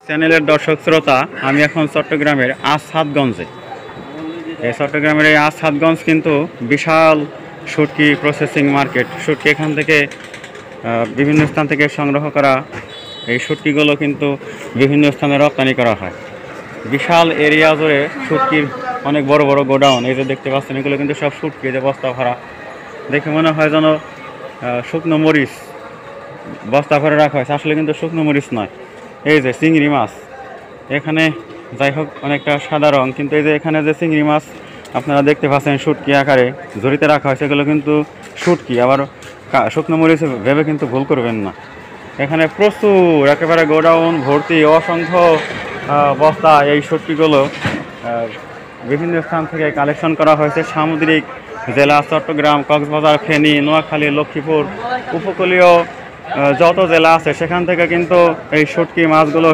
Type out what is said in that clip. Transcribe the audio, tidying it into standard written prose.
চ্যানেলের দর্শক শ্রোতা, আমি এখন চট্টগ্রামের আসাদগঞ্জে। এই চট্টগ্রামের এই আসাদগঞ্জ কিন্তু বিশাল শুটকি প্রসেসিং মার্কেট। শুটকি এখান থেকে বিভিন্ন স্থান থেকে সংগ্রহ করা এই শুটকিগুলো কিন্তু বিভিন্ন স্থানে রপ্তানি করা হয়। বিশাল এরিয়া জুড়ে শুটকির অনেক বড় বড় গোডাউন, এই যে দেখতে পাচ্ছেন, এগুলো কিন্তু সব শুটকি, যে বস্তা ভরা। দেখে মনে হয় যেন শুকনো মরিচ বস্তা ভরে রাখা হয়েছে, আসলে কিন্তু শুকনো মরিচ নয়। এই যে চিংড়ি মাছ, এখানে যাই হোক অনেকটা সাদা রং, কিন্তু এই যে এখানে যে চিংড়ি মাছ আপনারা দেখতে পাচ্ছেন শুটকি আকারে ঝুড়িতে রাখা হয়েছে, এগুলো কিন্তু শুটকি। আবার শুকনো মরিচ ভেবে কিন্তু ভুল করবেন না। এখানে প্রচুর একেবারে গোডাউন ভর্তি অসংখ্য বস্তা এই শুটকিগুলো বিভিন্ন স্থান থেকে কালেকশন করা হয়েছে। সামুদ্রিক জেলা চট্টগ্রাম, কক্সবাজার, ফেনী, নোয়াখালী, লক্ষ্মীপুর, উপকূলীয় যত জেলা আছে সেখান থেকে কিন্তু এই শুটকি মাছগুলো